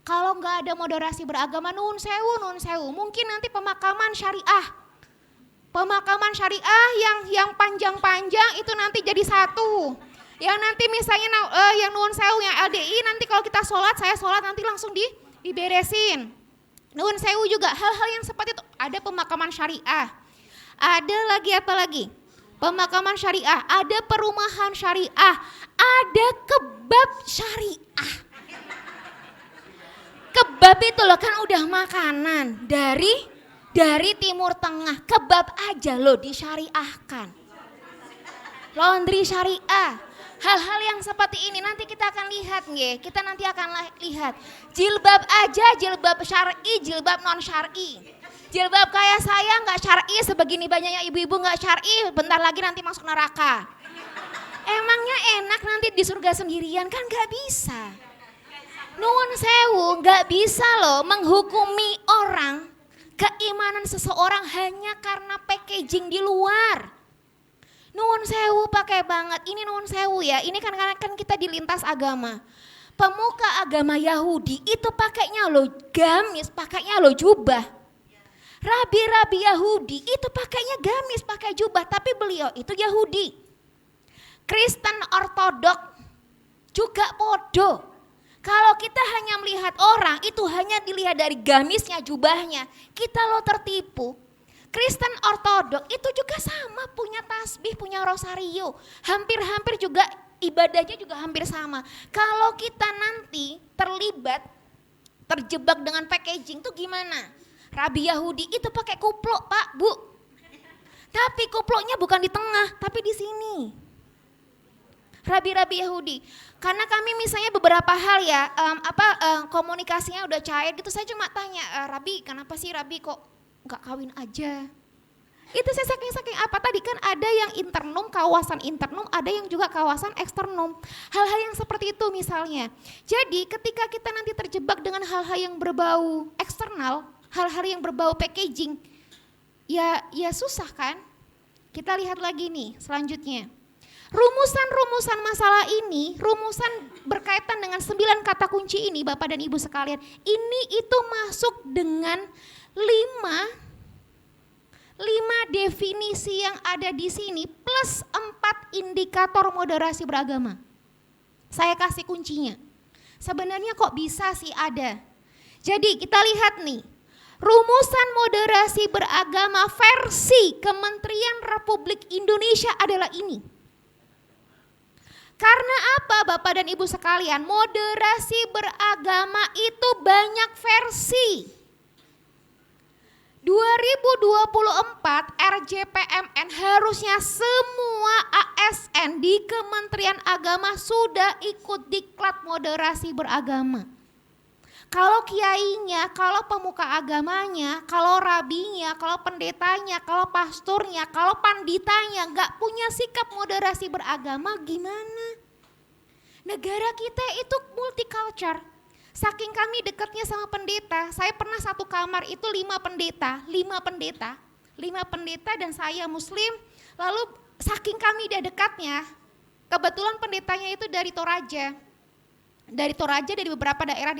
Kalau nggak ada moderasi beragama, nun sewu. Mungkin nanti pemakaman syariah yang panjang-panjang itu nanti jadi satu. Yang nanti misalnya yang nun sewu, yang LDI nanti kalau kita sholat, saya sholat nanti langsung diberesin. Nun sewu juga hal-hal yang seperti itu. Ada pemakaman syariah. Ada lagi apa lagi? Pemakaman syariah, ada perumahan syariah, ada kebab syariah. Kebab itu loh kan udah makanan dari Timur Tengah. Kebab aja loh disyariahkan. Laundry syariah. Hal-hal yang seperti ini nanti kita akan lihat nggih. Kita nanti akan lihat. Jilbab aja, jilbab syar'i, jilbab non syar'i. Jilbab kayak saya nggak syar'i, sebegini banyaknya ibu-ibu nggak syar'i, bentar lagi nanti masuk neraka. Emangnya enak nanti di surga sendirian? Kan nggak bisa. Nuwun sewu, nggak bisa loh menghukumi orang, keimanan seseorang hanya karena packaging di luar. Nuwun sewu pakai banget, ini nuwun sewu ya, ini kan kita di lintas agama. Pemuka agama Yahudi itu pakainya lo gamis, pakainya lo jubah. Rabi-rabi Yahudi itu pakainya gamis, pakai jubah, tapi beliau itu Yahudi. Kristen Ortodok juga podo. Kalau kita hanya melihat orang, itu hanya dilihat dari gamisnya, jubahnya, kita lo tertipu. Kristen Ortodok itu juga sama, punya tasbih, punya rosario, hampir-hampir juga ibadahnya juga hampir sama. Kalau kita nanti terjebak dengan packaging tuh gimana? Rabi Yahudi itu pakai kupluk Pak, Bu. Tapi kupluknya bukan di tengah, tapi di sini. Rabi-rabi Yahudi. Karena kami misalnya beberapa hal ya, komunikasinya udah cair gitu, saya cuma tanya, Rabi kenapa sih Rabi kok nggak kawin aja? Itu saya saking apa tadi kan ada yang internum, kawasan internum, ada yang juga kawasan eksternum. Hal-hal yang seperti itu misalnya. Jadi ketika kita nanti terjebak dengan hal-hal yang berbau eksternal, hal-hal yang berbau packaging, ya susah kan? Kita lihat lagi nih selanjutnya. Rumusan masalah ini, rumusan berkaitan dengan 9 kata kunci ini Bapak dan Ibu sekalian, ini itu masuk dengan 5 definisi yang ada di sini plus 4 indikator moderasi beragama. Saya kasih kuncinya. Sebenarnya kok bisa sih ada. Jadi kita lihat nih, rumusan moderasi beragama versi Kementerian Republik Indonesia adalah ini. Karena apa Bapak dan Ibu sekalian, moderasi beragama itu banyak versi. 2024 RJPMN harusnya semua ASN di Kementerian Agama sudah ikut diklat moderasi beragama. Kalau kiainya, kalau pemuka agamanya, kalau rabinya, kalau pendetanya, kalau pastornya, kalau panditanya gak punya sikap moderasi beragama, gimana? Negara kita itu multicultural. Saking kami dekatnya sama pendeta, saya pernah satu kamar itu 5 pendeta dan saya muslim. Lalu saking kami udah dekatnya, kebetulan pendetanya itu dari Toraja. Dari beberapa daerah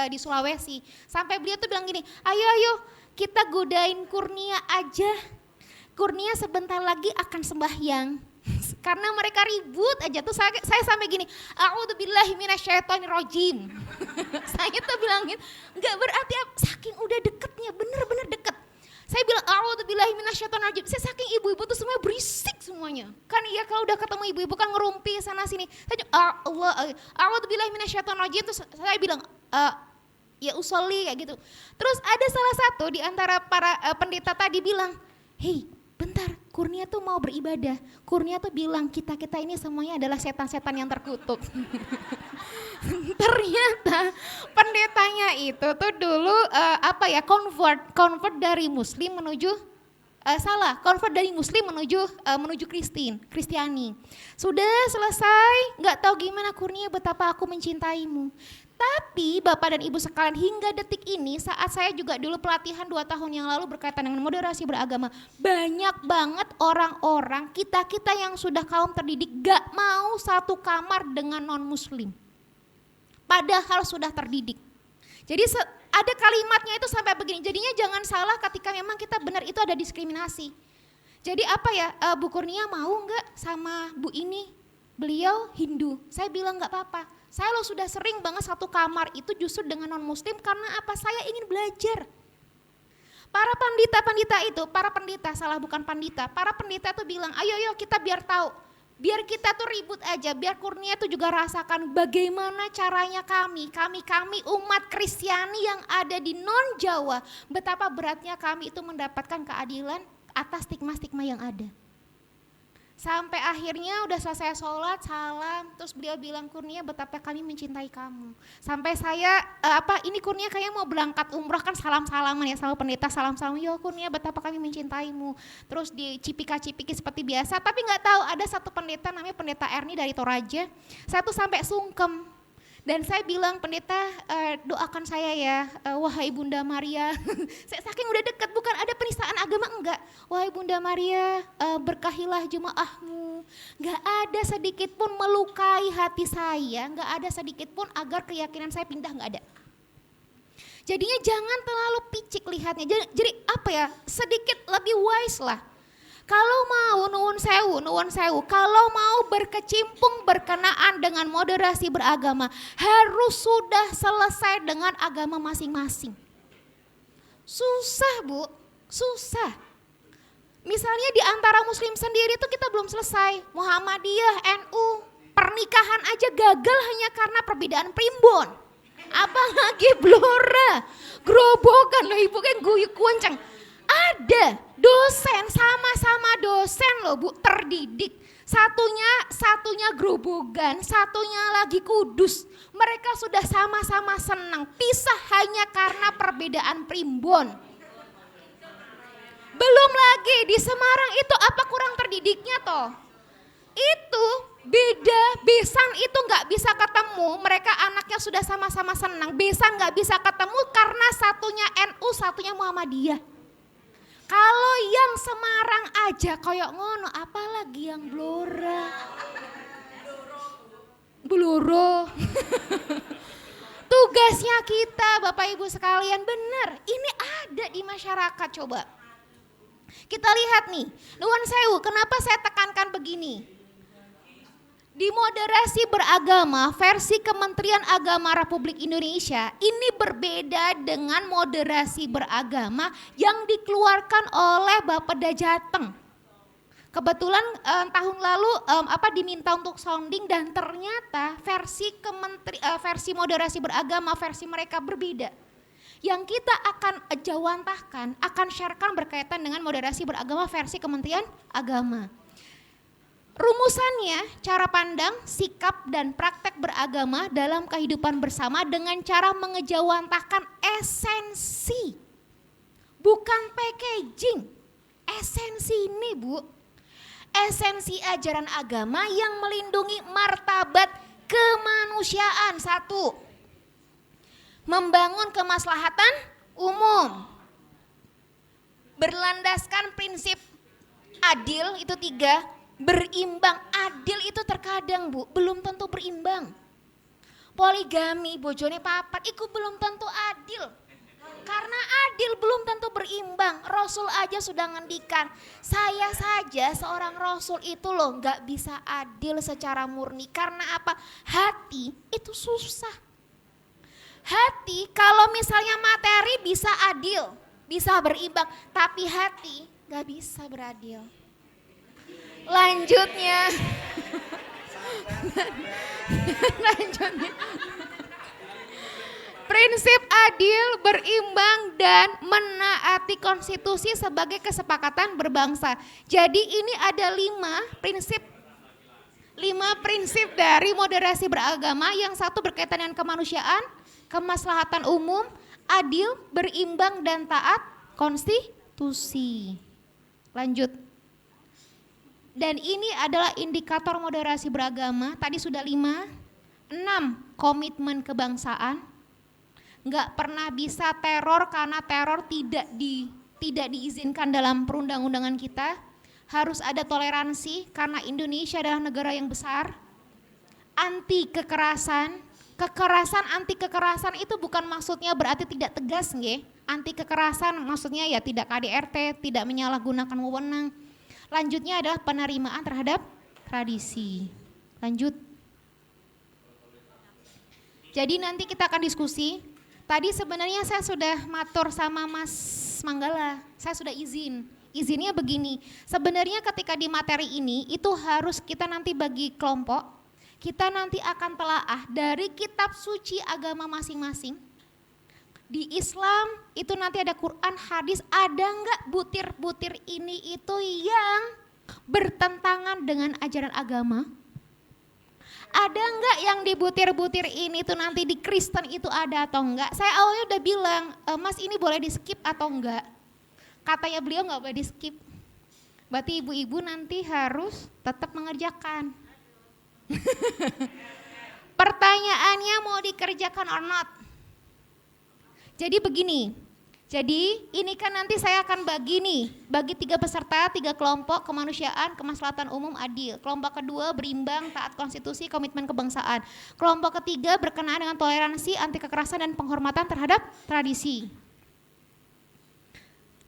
di Sulawesi. Sampai beliau tuh bilang gini, ayo kita godain Kurnia aja. Kurnia sebentar lagi akan sembahyang. Karena mereka ribut aja tuh saya sampai gini, a'udzubillahi minasyaitonirrajim. Saya tuh bilangin, enggak berarti saking udah deketnya, bener-bener deket. Saya bilang a'udzubillahi minasyaitonirrajim. Saya saking ibu-ibu tuh semuanya berisik semuanya. Kan iya kalau udah ketemu ibu-ibu kan ngerumpi sana sini. Saya a'udzubillahi minasyaitonirrajim terus saya bilang ya usolli kayak gitu. Terus ada salah satu di antara para pendeta tadi bilang, "Hei, bentar, Kurnia tuh mau beribadah. Kurnia tuh bilang kita ini semuanya adalah setan-setan yang terkutuk." Ternyata pendetanya itu tuh dulu convert dari Muslim menuju convert dari Muslim menuju Kristiani. Sudah selesai, nggak tahu gimana Kurnia betapa aku mencintaimu. Tapi Bapak dan Ibu sekalian, hingga detik ini saat saya juga dulu pelatihan 2 tahun yang lalu berkaitan dengan moderasi beragama, banyak banget orang-orang kita yang sudah kaum terdidik gak mau satu kamar dengan non muslim. Padahal sudah terdidik. Jadi ada kalimatnya itu sampai begini. Jadinya jangan salah ketika memang kita benar itu ada diskriminasi. Jadi apa ya, Bu Kurnia mau nggak sama Bu ini? Beliau Hindu. Saya bilang nggak apa-apa. Saya sudah sering banget satu kamar itu justru dengan non muslim karena apa? Saya ingin belajar. Para pendeta itu bilang, ayo kita biar tahu. Biar kita tuh ribut aja, biar Kurnia tuh juga rasakan bagaimana caranya kami umat Kristiani yang ada di non Jawa, betapa beratnya kami itu mendapatkan keadilan atas stigma-stigma yang ada. Sampai akhirnya udah selesai sholat, salam, terus beliau bilang, Kurnia betapa kami mencintai kamu. Sampai saya, ini Kurnia kayaknya mau berangkat umroh kan salam-salaman ya sama pendeta, salam-salam, yo Kurnia betapa kami mencintaimu. Terus dicipika-cipiki seperti biasa, tapi gak tahu ada satu pendeta namanya pendeta Erni dari Toraja, saya tuh sampai sungkem. Dan saya bilang, pendeta doakan saya ya, wahai Bunda Maria. Saya saking udah dekat, bukan ada penistaan agama, enggak. Wahai Bunda Maria, berkahilah jemaahmu. Gak ada sedikit pun melukai hati saya, gak ada sedikit pun agar keyakinan saya pindah, gak ada. Jadinya jangan terlalu picik lihatnya, jadi apa ya, sedikit lebih wise lah. Kalau mau nuwun sewu, kalau mau berkecimpung berkenaan dengan moderasi beragama, harus sudah selesai dengan agama masing-masing. Susah Bu, susah. Misalnya di antara muslim sendiri itu kita belum selesai, Muhammadiyah, NU, pernikahan aja gagal hanya karena perbedaan primbon. Apalagi blora, grobogan loh ibu kan guyuk kunceng. Ada dosen, sama-sama dosen loh Bu, terdidik. Satunya grobogan, satunya lagi kudus. Mereka sudah sama-sama senang, pisah hanya karena perbedaan primbon. Belum lagi di Semarang itu apa kurang terdidiknya toh? Itu beda, besan itu gak bisa ketemu, mereka anaknya sudah sama-sama senang. Besan gak bisa ketemu karena satunya NU, satunya Muhammadiyah. Kalau yang Semarang aja koyok ngono, apalagi yang Blora. Tugasnya kita Bapak Ibu sekalian benar, ini ada di masyarakat coba. Kita lihat nih, nuwun sewu, kenapa saya tekankan begini? Di moderasi beragama versi Kementerian Agama Republik Indonesia ini berbeda dengan moderasi beragama yang dikeluarkan oleh Bapeda Jateng. Kebetulan tahun lalu diminta untuk sounding dan ternyata versi moderasi beragama versi mereka berbeda. Yang kita akan jawantahkan, akan sharekan berkaitan dengan moderasi beragama versi Kementerian Agama. Rumusannya, cara pandang, sikap, dan praktek beragama dalam kehidupan bersama dengan cara mengejawantahkan esensi, bukan packaging. Esensi ini Bu, esensi ajaran agama yang melindungi martabat kemanusiaan. 1, membangun kemaslahatan umum, berlandaskan prinsip adil, itu 3, berimbang. Adil itu terkadang Bu belum tentu berimbang. Poligami bojone papat itu belum tentu adil. Karena adil belum tentu berimbang. Rasul aja sudah ngendikan, saya saja seorang Rasul itu loh gak bisa adil secara murni. Karena apa? Hati itu susah. Hati kalau misalnya materi bisa adil, bisa berimbang, tapi hati gak bisa beradil. Lanjutnya. Prinsip adil, berimbang, dan menaati konstitusi sebagai kesepakatan berbangsa. Jadi ini ada 5 prinsip dari moderasi beragama. Yang 1 berkaitan dengan kemanusiaan, kemaslahatan umum, adil, berimbang, dan taat konstitusi. Lanjut. Dan ini adalah indikator moderasi beragama, tadi sudah 5. 6, komitmen kebangsaan. Enggak pernah bisa teror karena teror tidak diizinkan dalam perundang-undangan kita. Harus ada toleransi karena Indonesia adalah negara yang besar. Anti kekerasan, Kekerasan, anti kekerasan itu bukan maksudnya berarti tidak tegas nggih. Anti kekerasan maksudnya ya tidak KDRT, tidak menyalahgunakan wewenang. Lanjutnya adalah penerimaan terhadap tradisi. Lanjut. Jadi nanti kita akan diskusi. Tadi sebenarnya saya sudah matur sama Mas Manggala, saya sudah izin. Izinnya begini, sebenarnya ketika di materi ini itu harus kita nanti bagi kelompok. Kita nanti akan telaah dari kitab suci agama masing-masing. Di Islam itu nanti ada Quran, hadis, ada enggak butir-butir ini itu yang bertentangan dengan ajaran agama? Ada enggak yang di butir-butir ini tuh nanti di Kristen itu ada atau enggak? Saya awalnya udah bilang, Mas ini boleh di skip atau enggak? Katanya beliau enggak boleh di skip. Berarti ibu-ibu nanti harus tetap mengerjakan. Pertanyaannya mau dikerjakan or not? Jadi begini, jadi ini kan nanti saya akan bagi 3 peserta, 3 kelompok: kemanusiaan, kemaslahatan umum, adil. Kelompok kedua berimbang, taat konstitusi, komitmen kebangsaan. Kelompok ketiga berkenaan dengan toleransi, anti kekerasan dan penghormatan terhadap tradisi.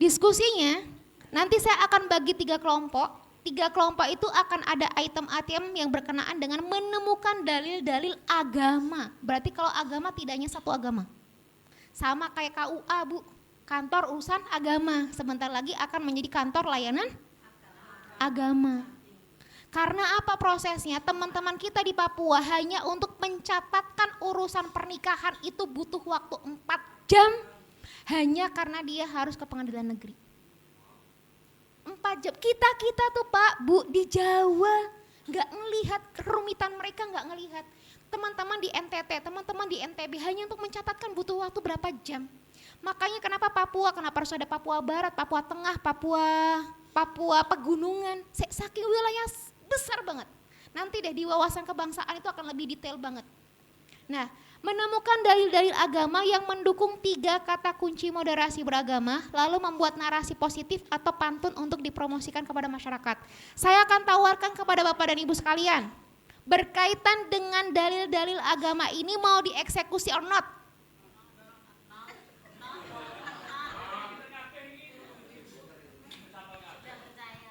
Diskusinya nanti saya akan bagi 3 kelompok. 3 kelompok itu akan ada item-item yang berkenaan dengan menemukan dalil-dalil agama. Berarti kalau agama tidak hanya satu agama. Sama kayak KUA Bu, kantor urusan agama. Sebentar lagi akan menjadi kantor layanan agama. Karena apa prosesnya? Teman-teman kita di Papua hanya untuk mencatatkan urusan pernikahan itu butuh waktu 4 jam. Hanya karena dia harus ke pengadilan negeri. 4 jam. Kita tuh Pak, Bu di Jawa nggak ngelihat kerumitan mereka, nggak ngelihat. Teman-teman di NTT, teman-teman di NTB hanya untuk mencatatkan butuh waktu berapa jam. Makanya kenapa Papua, kenapa harus ada Papua Barat, Papua Tengah, Papua Pegunungan, saking wilayah besar banget. Nanti deh di wawasan kebangsaan itu akan lebih detail banget. Nah, menemukan dalil-dalil agama yang mendukung 3 kata kunci moderasi beragama, lalu membuat narasi positif atau pantun untuk dipromosikan kepada masyarakat. Saya akan tawarkan kepada Bapak dan Ibu sekalian, berkaitan dengan dalil-dalil agama ini mau dieksekusi or not?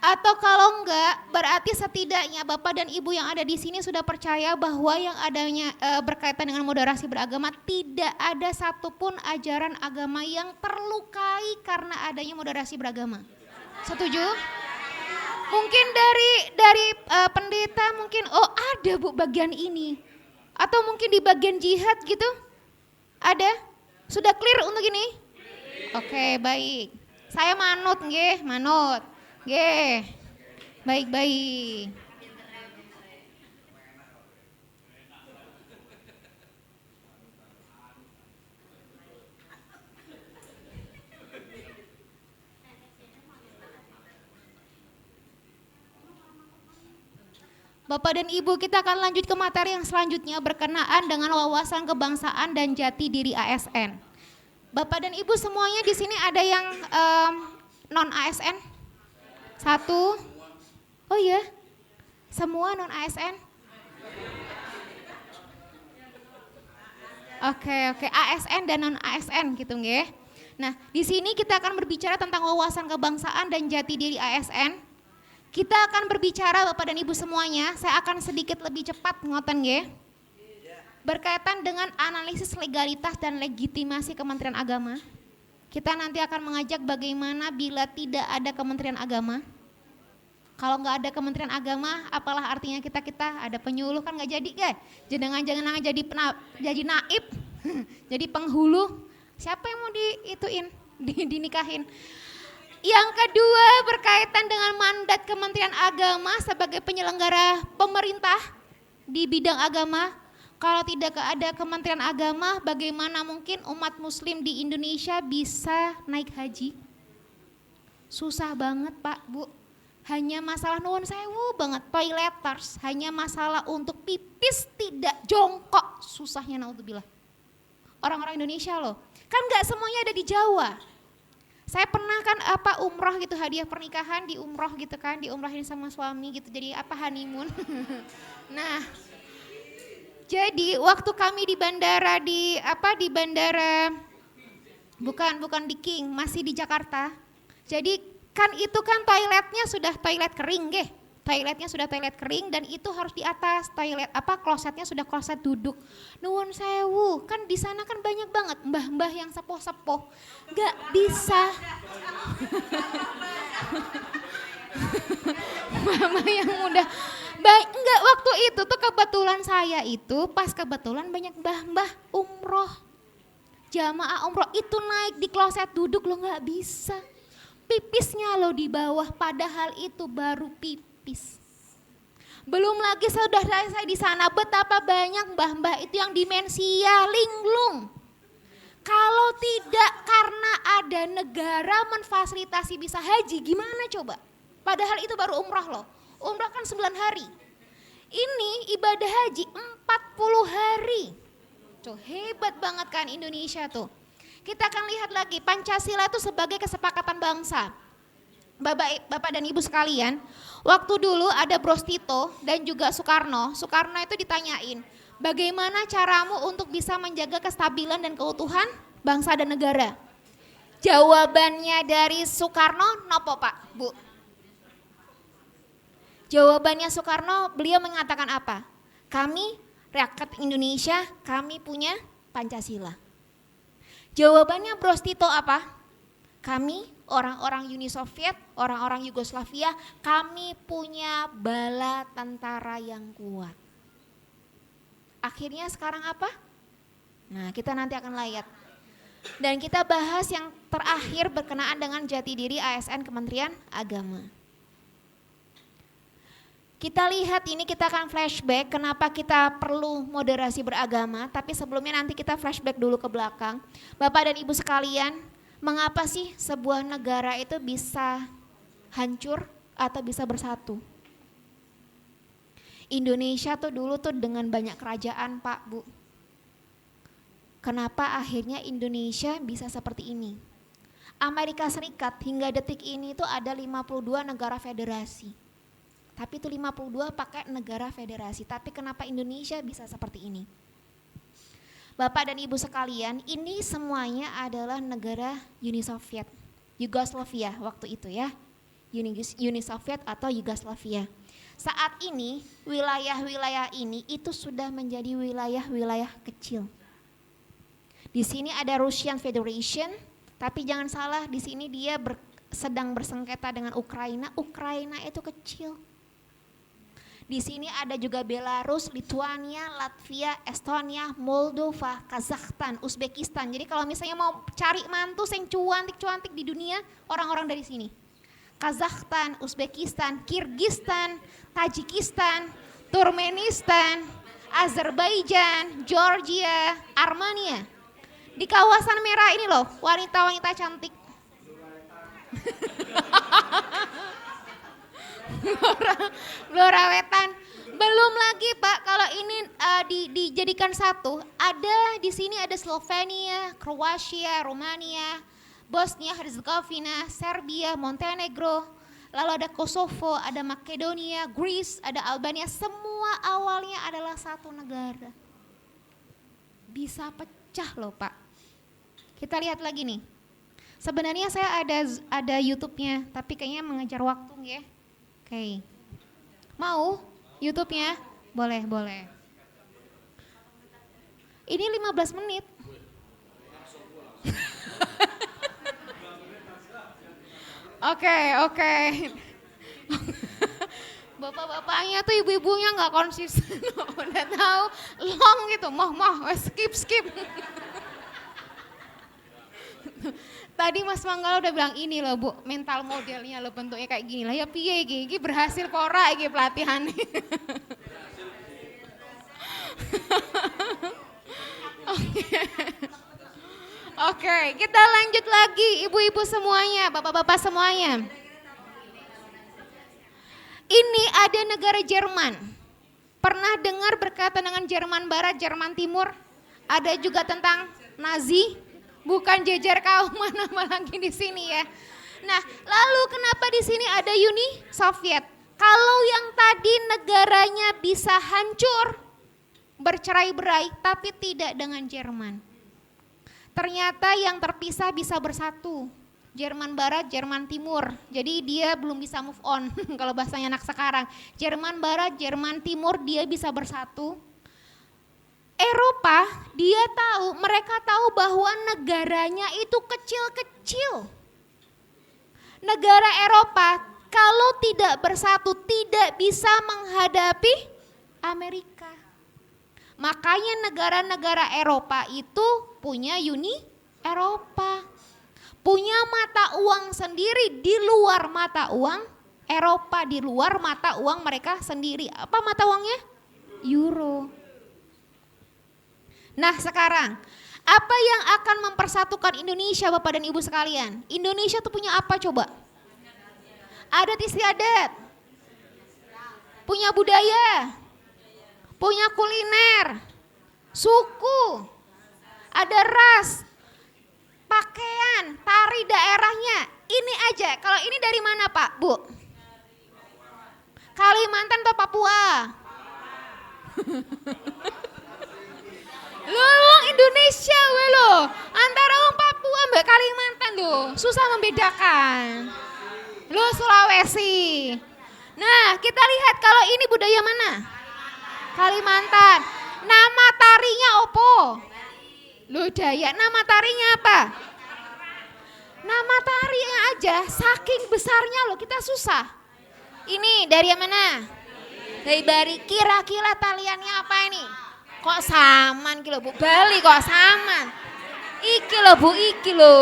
Atau kalau enggak, berarti setidaknya Bapak dan Ibu yang ada di sini sudah percaya bahwa yang adanya berkaitan dengan moderasi beragama, tidak ada satupun ajaran agama yang terlukai karena adanya moderasi beragama. Setuju? Mungkin dari pendeta mungkin, oh ada Bu bagian ini. Atau mungkin di bagian jihad gitu? Ada? Sudah clear untuk ini? Oke, baik. Saya manut nggih, manut. Nggih. Baik-baik. Bapak dan Ibu, kita akan lanjut ke materi yang selanjutnya berkenaan dengan wawasan kebangsaan dan jati diri ASN. Bapak dan Ibu semuanya di sini ada yang non ASN? 1. Oh iya, semua non ASN? Oke, ASN dan non ASN gitu nggih. Nah, di sini kita akan berbicara tentang wawasan kebangsaan dan jati diri ASN. Kita akan berbicara Bapak dan Ibu semuanya, saya akan sedikit lebih cepat ngoten nggih. Berkaitan dengan analisis legalitas dan legitimasi Kementerian Agama. Kita nanti akan mengajak bagaimana bila tidak ada Kementerian Agama. Kalau nggak ada Kementerian Agama, apalah artinya kita ada penyuluh kan nggak jadi guys. Jangan jadi naib, jadi penghulu. Siapa yang mau dinikahin? Yang kedua berkaitan dengan mandat Kementerian Agama sebagai penyelenggara pemerintah di bidang agama. Kalau tidak ada Kementerian Agama, bagaimana mungkin umat muslim di Indonesia bisa naik haji? Susah banget Pak, Bu. Hanya masalah nuwun sewu banget, toileters. Hanya masalah untuk pipis tidak jongkok. Susahnya naudzubillah. Orang-orang Indonesia loh. Kan gak semuanya ada di Jawa. Saya pernah kan umroh gitu, hadiah pernikahan di umroh gitu kan, diumrohin sama suami gitu, jadi honeymoon. Nah, Jadi waktu kami di bandara di bandara bukan di King, masih di Jakarta. Jadi kan itu kan toiletnya sudah toilet kering nggih. Toiletnya sudah toilet kering dan itu harus di atas toilet klosetnya sudah kloset duduk. Nuwun sewu, kan di sana kan banyak banget mbah-mbah yang sepuh-sepuh. Gak bisa. Mama yang muda. Enggak, waktu itu tuh kebetulan saya itu pas kebetulan banyak mbah-mbah umroh. Jamaah umroh itu naik di kloset duduk lo nggak bisa. Pipisnya lo di bawah padahal itu baru pipis. Belum lagi saudara saya di sana betapa banyak mbah-mbah itu yang demensia linglung. Kalau tidak karena ada negara memfasilitasi bisa haji gimana coba? Padahal itu baru umrah loh. Umrah kan 9 hari. Ini ibadah haji 40 hari. Tuh hebat banget kan Indonesia tuh. Kita akan lihat lagi Pancasila itu sebagai kesepakatan bangsa. Bapak dan Ibu sekalian, waktu dulu ada Bros Tito dan juga Soekarno. Soekarno itu ditanyain, bagaimana caramu untuk bisa menjaga kestabilan dan keutuhan bangsa dan negara? Jawabannya dari Soekarno, nopo Pak, Bu? Jawabannya Soekarno, beliau mengatakan apa? Kami rakyat Indonesia, kami punya Pancasila. Jawabannya Bros Tito apa? Kami orang-orang Uni Soviet, orang-orang Yugoslavia, kami punya bala tentara yang kuat. Akhirnya sekarang apa? Nah, kita nanti akan lihat. Dan kita bahas yang terakhir berkenaan dengan jati diri ASN Kementerian Agama. Kita lihat ini, kita akan flashback kenapa kita perlu moderasi beragama, tapi sebelumnya nanti kita flashback dulu ke belakang. Bapak dan Ibu sekalian, mengapa sih sebuah negara itu bisa hancur atau bisa bersatu? Indonesia tuh dulu tuh dengan banyak kerajaan Pak, Bu. Kenapa akhirnya Indonesia bisa seperti ini? Amerika Serikat hingga detik ini tuh ada 52 negara federasi. Tapi itu 52 pakai negara federasi. Tapi kenapa Indonesia bisa seperti ini? Bapak dan Ibu sekalian, ini semuanya adalah negara Uni Soviet. Yugoslavia waktu itu ya. Uni Soviet atau Yugoslavia. Saat ini wilayah-wilayah ini itu sudah menjadi wilayah-wilayah kecil. Di sini ada Russian Federation, tapi jangan salah di sini dia sedang bersengketa dengan Ukraina. Ukraina itu kecil. Di sini ada juga Belarus, Lituania, Latvia, Estonia, Moldova, Kazakhstan, Uzbekistan. Jadi kalau misalnya mau cari mantu yang cuantik-cuantik di dunia, orang-orang dari sini. Kazakhstan, Uzbekistan, Kirgistan, Tajikistan, Turkmenistan, Azerbaijan, Georgia, Armenia. Di kawasan merah ini loh, wanita-wanita cantik. Blora Wetan. Belum lagi Pak, kalau ini dijadikan satu, ada di sini ada Slovenia, Kroasia, Rumania, Bosnia Herzegovina, Serbia, Montenegro, lalu ada Kosovo, ada Makedonia, Greece, ada Albania, semua awalnya adalah satu negara. Bisa pecah loh Pak. Kita lihat lagi nih. Sebenarnya saya ada YouTube-nya, tapi kayaknya mengejar waktu ya. Oke. Mau YouTube-nya? Boleh. Ini 15 menit. Oke. Bapak-bapaknya tuh ibu-ibunya nggak konsisten. Udah tahu long gitu, skip. Tadi Mas Manggala udah bilang ini loh Bu, mental modelnya lo bentuknya kayak gini lah. Ya piye iki berhasil pora iki pelatihannya. Oke, kita lanjut lagi ibu-ibu semuanya, bapak-bapak semuanya. Ini ada negara Jerman. Pernah dengar berkaitan dengan Jerman Barat, Jerman Timur? Ada juga tentang Nazi? Bukan jejer kaum mana lagi di sini ya. Nah, lalu kenapa di sini ada Uni Soviet? Kalau yang tadi negaranya bisa hancur, bercerai-berai tapi tidak dengan Jerman. Ternyata yang terpisah bisa bersatu. Jerman Barat, Jerman Timur. Jadi dia belum bisa move on kalau bahasanya anak sekarang. Jerman Barat, Jerman Timur dia bisa bersatu. Eropa mereka tahu bahwa negaranya itu kecil-kecil. Negara Eropa kalau tidak bersatu tidak bisa menghadapi Amerika. Makanya negara-negara Eropa itu punya Uni Eropa. Punya mata uang sendiri di luar mata uang Eropa, di luar mata uang mereka sendiri. Apa mata uangnya? Euro. Nah sekarang, apa yang akan mempersatukan Indonesia Bapak dan Ibu sekalian? Indonesia tuh punya apa coba? Adat istiadat, punya budaya, punya kuliner, suku, ada ras, pakaian, tari daerahnya. Ini aja, kalau ini dari mana Pak, Bu? Kalimantan atau Papua? Lo Indonesia we lo, antara orang Papua mbak Kalimantan lo, susah membedakan. Lo Sulawesi. Nah kita lihat kalau ini budaya mana? Kalimantan. Nama tarinya opo? Lo Dayak. Nama tarinya apa? Nama tarinya aja saking besarnya lo kita susah. Ini dari mana? Dari Bali. Kira-kira taliannya apa ini? Kok saman ki lho Bu? Bali kok saman. Iki lho Bu, iki lho.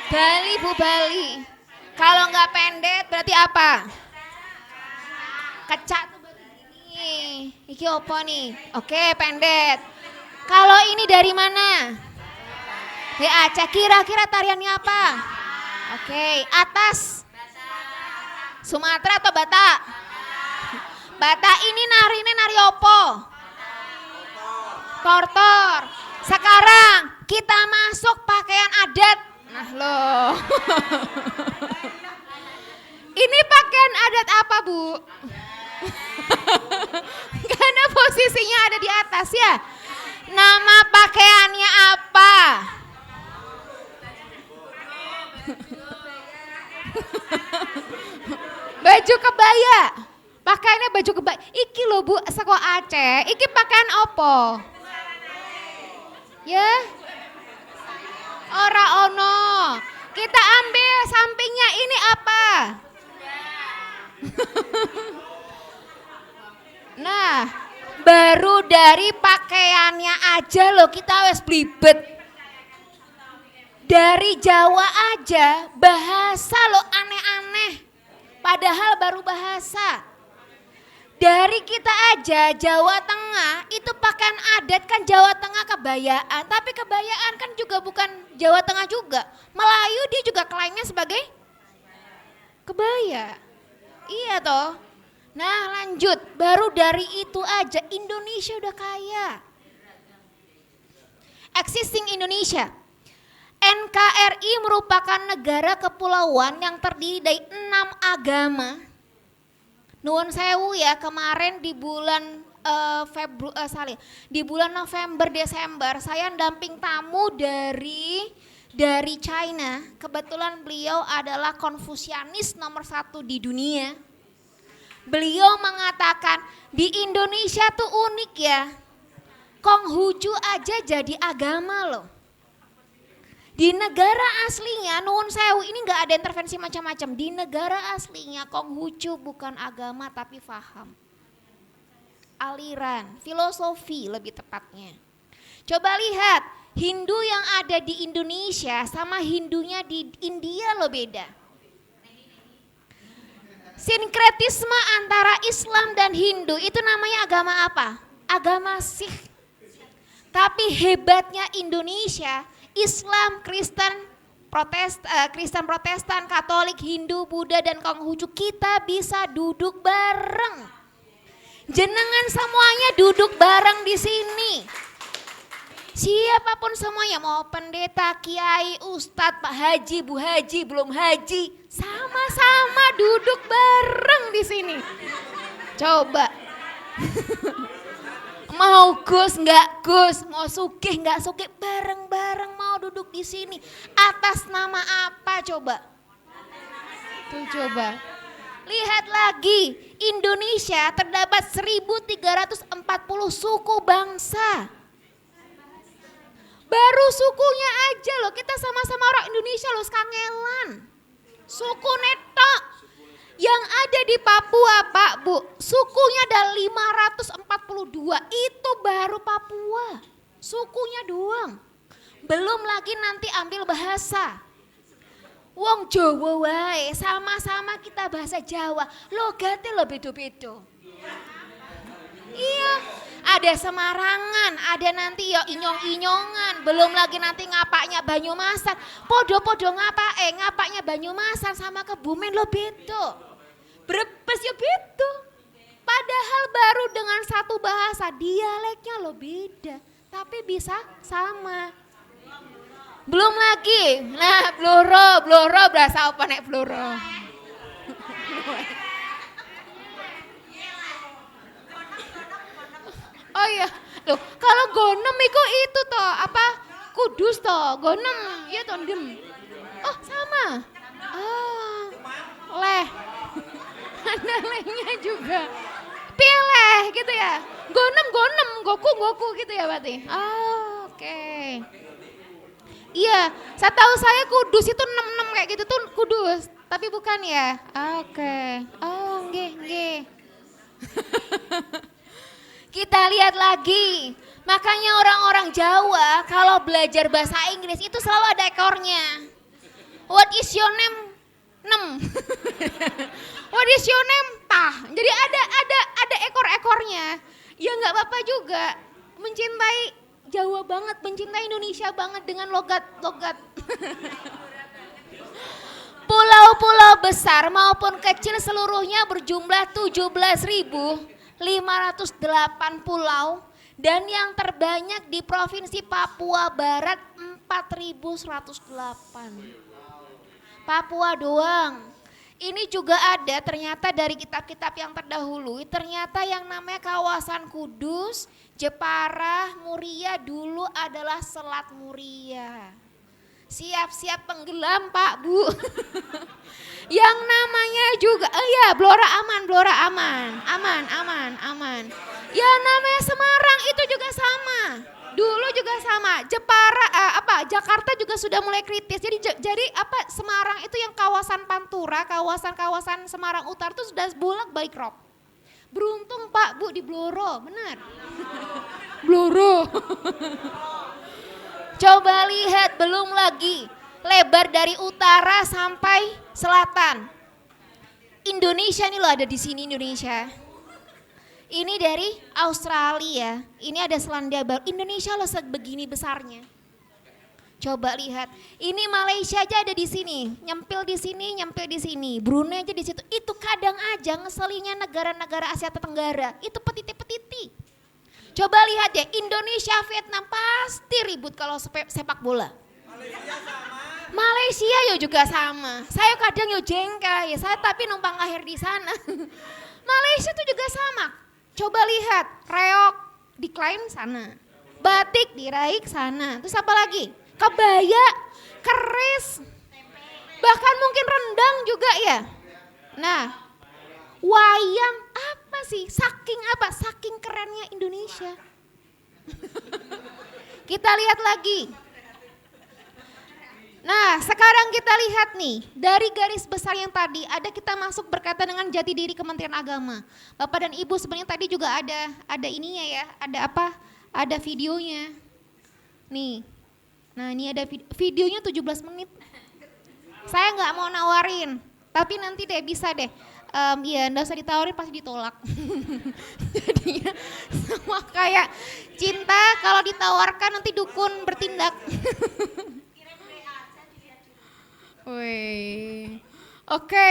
Bali Bu, Bali. Kalau nggak pendet berarti apa? Kecak tuh berarti gini. Iki opo nih? Oke, pendet. Kalau ini dari mana? Dari Aceh. Kira-kira tariannya apa? Oke, atas. Sumatera atau Batak? Batak ini nari opo? Tortor. Sekarang kita masuk pakaian adat. Nah loh. Ini pakaian adat apa Bu? Karena posisinya ada di atas ya. Nama pakaiannya apa? Baju kebaya. Pakaiannya baju kebaya. Iki loh Bu, seko Aceh. Iki pakaian opo? Ya? Ora ono. Kita ambil sampingnya ini apa? Nah, baru dari pakaiannya aja loh kita wes blibet. Dari Jawa aja bahasa lo aneh-aneh. Padahal baru bahasa. Dari kita aja Jawa Tengah itu pakaian adat kan Jawa Tengah kebayaan. Tapi kebayaan kan juga bukan Jawa Tengah juga. Melayu dia juga klaimnya sebagai kebaya. Iya toh. Nah lanjut, baru dari itu aja Indonesia udah kaya. Existing Indonesia. NKRI merupakan negara kepulauan yang terdiri dari 6 agama. Nuwun sewu ya, kemarin di bulan di bulan November Desember saya damping tamu dari China. Kebetulan beliau adalah Konfusianis nomor 1 di dunia. Beliau mengatakan di Indonesia tuh unik ya. Konghucu aja jadi agama loh. Di negara aslinya, nuwun sewu, ini nggak ada intervensi macam-macam. Di negara aslinya Konghucu bukan agama tapi faham. Aliran, filosofi lebih tepatnya. Coba lihat, Hindu yang ada di Indonesia sama Hindunya di India lo beda. Sinkretisme antara Islam dan Hindu itu namanya agama apa? Agama Sikh. Tapi hebatnya Indonesia, Islam, Kristen, Protestan, Katolik, Hindu, Buddha, dan Konghucu kita bisa duduk bareng. Jenengan semuanya duduk bareng di sini. Siapapun semuanya, mau pendeta, kiai, ustadz, pak haji, bu haji, belum haji, sama-sama duduk bareng di sini. Coba. Mau Gus nggak Gus, mau sugih nggak sugih, bareng-bareng mau duduk di sini. Atas nama apa coba? Tuh coba. Lihat lagi, Indonesia terdapat 1.340 suku bangsa. Baru sukunya aja loh, kita sama-sama orang Indonesia loh, sekangelan. Suku netok. Yang ada di Papua Pak Bu, sukunya ada 542, itu baru Papua. Sukunya doang. Belum lagi nanti ambil bahasa. Wong Jawa wae, sama-sama kita bahasa Jawa, logatnya lo beda-beda. Iya, ada Semarangan, ada nanti ya inyong-inyongan, belum lagi nanti ngapaknya Banyumasan. Podo-podo ngapaknya Banyumasan sama Kebumen lo beda. Brebes ya beda. Padahal baru dengan satu bahasa, dialeknya lo beda, tapi bisa sama. Belum lagi, nah bloro berasa apa nek bloro? Oh iya, loh kalau gonem itu toh apa? Kudus toh, gonem, iya toh dem. Oh sama. Oh, leh. Ada lehnya juga. Pileh gitu ya. Gonem, goku gitu ya berarti. Oh, oke. Iya, saya tahu saya kudus itu 66 kayak gitu tuh kudus, tapi bukan ya. Oke. Oh, nggih. Kita lihat lagi. Makanya orang-orang Jawa kalau belajar bahasa Inggris itu selalu ada ekornya. What is your name? What is your name? Tah. Jadi ada ekor-ekornya. Ya nggak apa-apa juga. Mencintai Jawa banget, mencintai Indonesia banget dengan logat-logat. Pulau-pulau besar maupun kecil seluruhnya berjumlah 17.508 pulau dan yang terbanyak di Provinsi Papua Barat 4.108. Papua doang. Ini juga ada ternyata dari kitab-kitab yang terdahulu, ternyata yang namanya kawasan Kudus, Jepara, Muria dulu adalah Selat Muria. Siap-siap tenggelam Pak Bu. Yang namanya juga, Blora aman. Yang namanya Semarang itu juga sama. Dulu juga sama, Jakarta juga sudah mulai kritis. Jadi Semarang itu yang kawasan Pantura, kawasan Semarang Utara itu sudah bolak-balik rob. Beruntung Pak Bu di Bloro, benar. Bloro. Coba lihat, belum lagi lebar dari utara sampai selatan. Indonesia nih loh, ada di sini Indonesia. Ini dari Australia, ini ada Selandia Baru. Indonesia loh sebegini besarnya. Coba lihat, ini Malaysia aja ada di sini, nyempil di sini. Brunei aja di situ. Itu kadang aja ngeselinnya negara-negara Asia Tenggara. Itu petiti-petiti. Coba lihat deh, Indonesia, Vietnam pasti ribut kalau sepak bola. Malaysia yo juga sama. Saya kadang yo jengkel ya, saya tapi numpang lahir di sana. Malaysia tuh juga sama. Coba lihat, reok decline sana, batik diraik sana, terus apa lagi? Kebaya, keris, bahkan mungkin rendang juga ya. Nah, wayang apa sih? Saking kerennya Indonesia. Kita lihat lagi. Nah, sekarang kita lihat nih, dari garis besar yang tadi, ada kita masuk berkaitan dengan jati diri Kementerian Agama. Bapak dan Ibu sebenarnya tadi juga ada ininya ya, ada videonya. Nih, nah ini ada videonya 17 menit. Saya nggak mau nawarin, tapi nanti deh bisa deh. Ya nggak usah ditawarin, pasti ditolak. Jadinya sama kayak cinta, kalau ditawarkan nanti dukun bertindak. Wih, oke.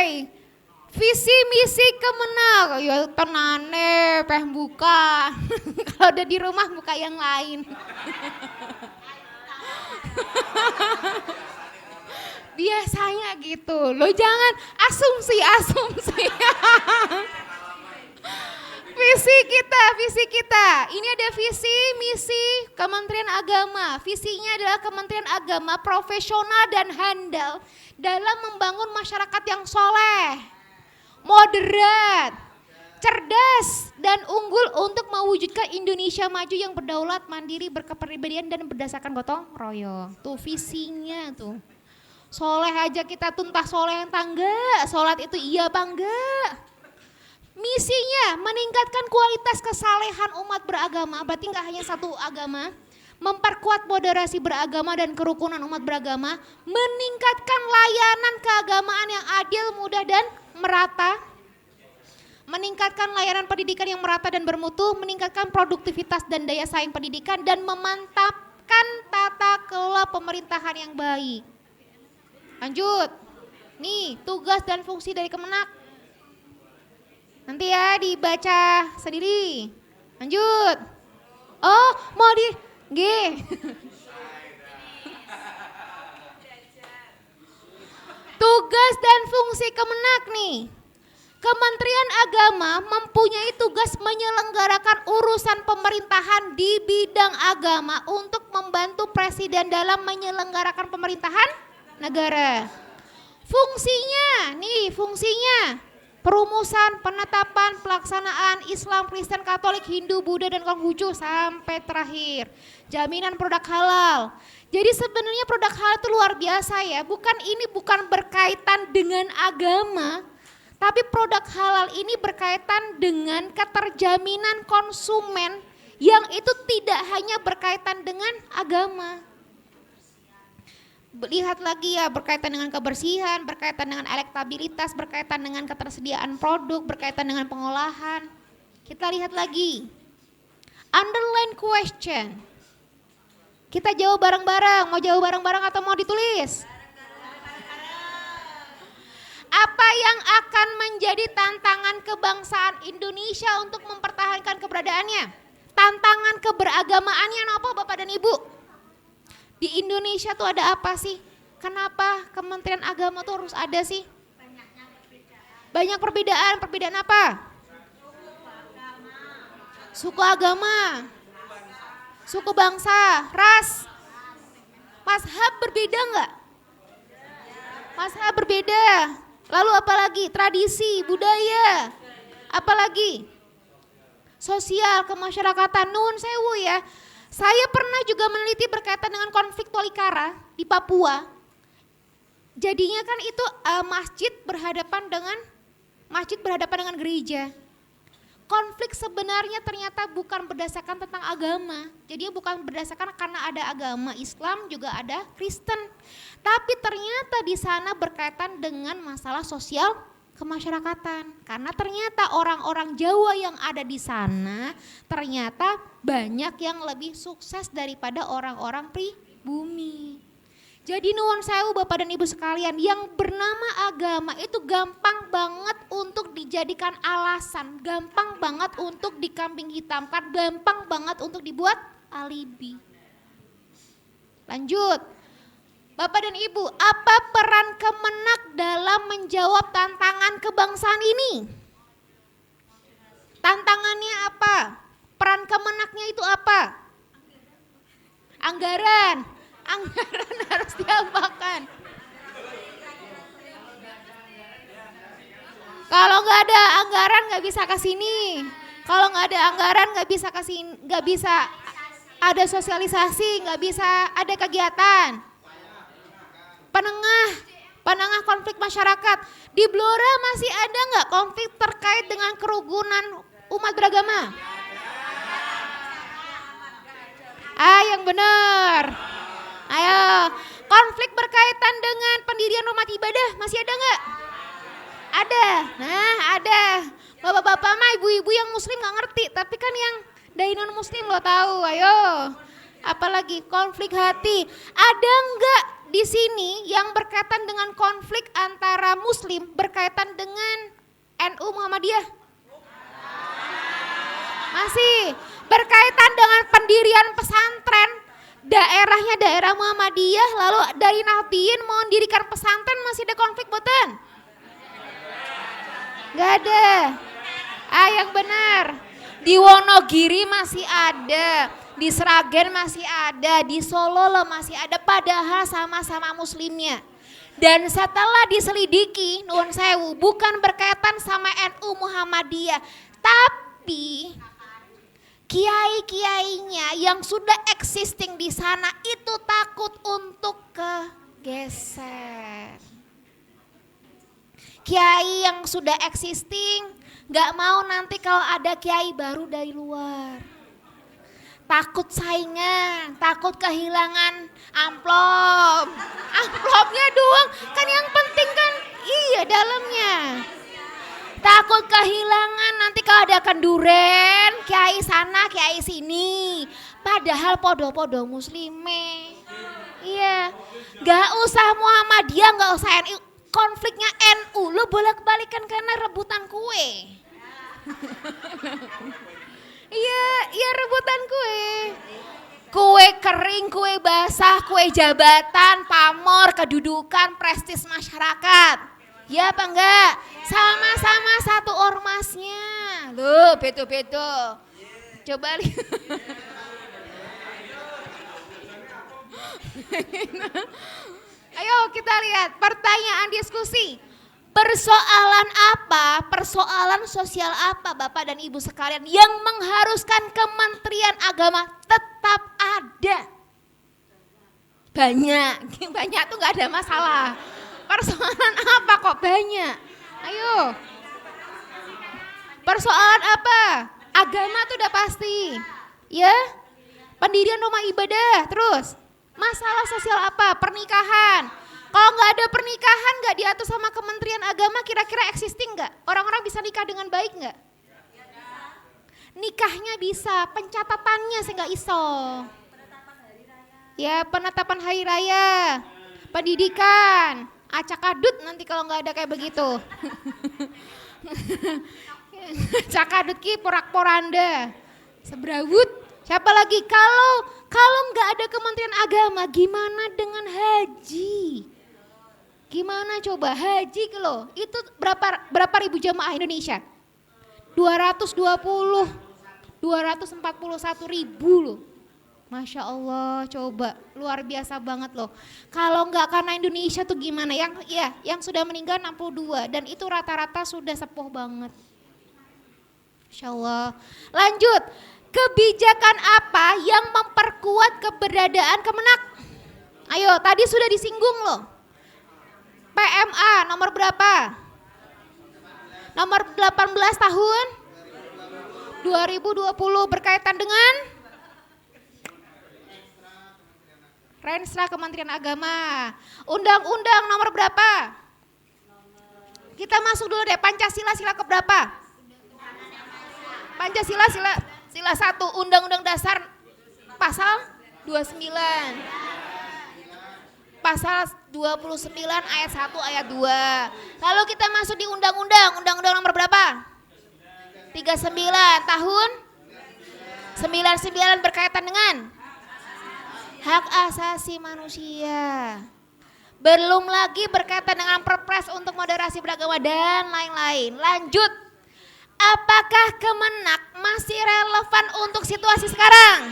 Visi misi Kemenag, ya tenane peh buka. Kalau udah di rumah buka yang lain. Biasanya gitu, lo jangan asumsi. Visi kita. Ini ada visi, misi Kementerian Agama. Visinya adalah Kementerian Agama profesional dan handal dalam membangun masyarakat yang soleh, moderat, cerdas, dan unggul untuk mewujudkan Indonesia maju yang berdaulat, mandiri, berkepribadian, dan berdasarkan gotong royong. Tuh visinya tuh. Soleh aja kita tuntah soleh yang tangga, sholat itu iya apa enggak? Misinya meningkatkan kualitas kesalehan umat beragama, berarti enggak hanya satu agama, memperkuat moderasi beragama dan kerukunan umat beragama, meningkatkan layanan keagamaan yang adil, mudah dan merata, meningkatkan layanan pendidikan yang merata dan bermutu, meningkatkan produktivitas dan daya saing pendidikan, dan memantapkan tata kelola pemerintahan yang baik. Lanjut, nih tugas dan fungsi dari Kemenak. Nanti ya dibaca sendiri. Lanjut. Oh mau di G. Tugas dan fungsi Kemenak nih. Kementerian Agama mempunyai tugas menyelenggarakan urusan pemerintahan di bidang agama untuk membantu Presiden dalam menyelenggarakan pemerintahan negara. Fungsinya perumusan, penetapan, pelaksanaan Islam, Kristen, Katolik, Hindu, Buddha, dan Konghucu sampai terakhir. Jaminan produk halal. Jadi sebenarnya produk halal itu luar biasa ya. Ini bukan berkaitan dengan agama, tapi produk halal ini berkaitan dengan keterjaminan konsumen yang itu tidak hanya berkaitan dengan agama. Lihat lagi ya, berkaitan dengan kebersihan, berkaitan dengan elektabilitas, berkaitan dengan ketersediaan produk, berkaitan dengan pengolahan. Kita lihat lagi. Underline question. Kita jawab bareng-bareng. Mau jawab bareng-bareng atau mau ditulis? Apa yang akan menjadi tantangan kebangsaan Indonesia untuk mempertahankan keberadaannya? Tantangan keberagamaannya apa Bapak dan Ibu? Di Indonesia tuh ada apa sih? Kenapa Kementerian Agama tuh harus ada sih? Banyak perbedaan. Perbedaan apa? Suku agama, suku bangsa, ras. Mazhab berbeda enggak? Mazhab berbeda. Lalu apa lagi? Tradisi, budaya. Apa lagi? Sosial, kemasyarakatan. Nuhun sewu ya. Saya pernah juga meneliti berkaitan dengan konflik Tolikara di Papua. Jadinya kan itu masjid berhadapan dengan gereja. Konflik sebenarnya ternyata bukan berdasarkan tentang agama. Jadi bukan berdasarkan karena ada agama Islam juga ada Kristen. Tapi ternyata di sana berkaitan dengan masalah sosial kemasyarakatan. Karena ternyata orang-orang Jawa yang ada di sana ternyata banyak yang lebih sukses daripada orang-orang pribumi. Jadi nuwun sewu Bapak dan Ibu sekalian, yang bernama agama itu gampang banget untuk dijadikan alasan, gampang banget untuk dikambing hitamkan, gampang banget untuk dibuat alibi. Lanjut. Bapak dan Ibu, apa peran Kemenak dalam menjawab tantangan kebangsaan ini? Tantangannya apa? Peran Kemenaknya itu apa? Anggaran harus diapakan. Kalau nggak ada anggaran nggak bisa ke sini. Kalau nggak ada anggaran nggak bisa ada sosialisasi, nggak bisa ada kegiatan. Penengah konflik masyarakat. Di Blora masih ada nggak konflik terkait dengan kerukunan umat beragama? Yang benar. Ayo, konflik berkaitan dengan pendirian rumah ibadah masih ada nggak? Ada. Nah, ada. Bapak-bapak mah ibu-ibu yang muslim nggak ngerti, tapi kan yang dari non muslim lo tahu. Ayo. Apalagi konflik hati. Ada nggak di sini yang berkaitan dengan konflik antara muslim berkaitan dengan NU Muhammadiyah? Masih. Berkaitan dengan pendirian pesantren, daerahnya daerah Muhammadiyah, lalu dari Nahdien mau mendirikan pesantren, masih ada konflik boten? Gak ada. Yang benar. Di Wonogiri masih ada, di Sragen masih ada, di Solo masih ada, padahal sama-sama muslimnya. Dan setelah diselidiki, nuwun sewu, bukan berkaitan sama NU Muhammadiyah, tapi kiai-kiainya yang sudah existing di sana itu takut untuk kegeser. Kiai yang sudah existing gak mau nanti kalau ada kiai baru dari luar. Takut saingan, takut kehilangan amplop. Amplopnya doang, kan yang penting kan iya dalamnya. Takut kehilangan nanti kalau ada kenduren, kiai sana, kiai sini. Padahal podo-podo muslime. Iya, gak usah Muhammadiyah, gak usah NU. Konfliknya NU, lo bolak-balikan karena rebutan kue. Iya rebutan kue. Kue kering, kue basah, kue jabatan, pamor, kedudukan, prestis masyarakat. Ya apa enggak? Sama-sama satu ormasnya. Loh, beto-beto. Coba lihat. Ayo kita lihat pertanyaan diskusi. Persoalan apa, persoalan sosial apa Bapak dan Ibu sekalian yang mengharuskan Kementerian Agama tetap ada? Banyak tuh gak ada masalah. Persoalan apa kok banyak? Ayo. Persoalan apa? Agama tuh udah pasti. Ya? Pendirian rumah ibadah, terus. Masalah sosial apa? Pernikahan. Kalau nggak ada pernikahan, nggak diatur sama Kementerian Agama, kira-kira existing nggak? Orang-orang bisa nikah dengan baik nggak? Nikahnya bisa, pencatatannya saya nggak iso. Ya, penetapan hari raya, pendidikan, acak adut nanti kalau nggak ada kayak begitu. Acak adut ki porak-poranda, sebrawut. Siapa lagi? Kalau nggak ada Kementerian Agama, gimana dengan haji? Gimana coba haji loh? Itu berapa ribu jamaah Indonesia? 241 ribu loh. Masya Allah, coba luar biasa banget loh. Kalau nggak karena Indonesia tuh gimana? Yang sudah meninggal 62 dan itu rata-rata sudah sepuh banget. Masya Allah. Lanjut. Kebijakan apa yang memperkuat keberadaan Kemenak? Ayo, tadi sudah disinggung loh. PMA nomor berapa? Nomor 18 tahun 2020 berkaitan dengan Renstra Kementerian Agama. Undang-undang nomor berapa? Kita masuk dulu deh, Pancasila sila keberapa? Pancasila sila 1, Undang-Undang Dasar pasal 29. Pasal 29 ayat 1 ayat 2. Lalu kita masuk di undang-undang nomor berapa? 39 tahun 99 berkaitan dengan hak asasi manusia. Belum lagi berkaitan dengan Perpres untuk moderasi beragama dan lain-lain. Lanjut. Apakah Kemenak masih relevan untuk situasi sekarang?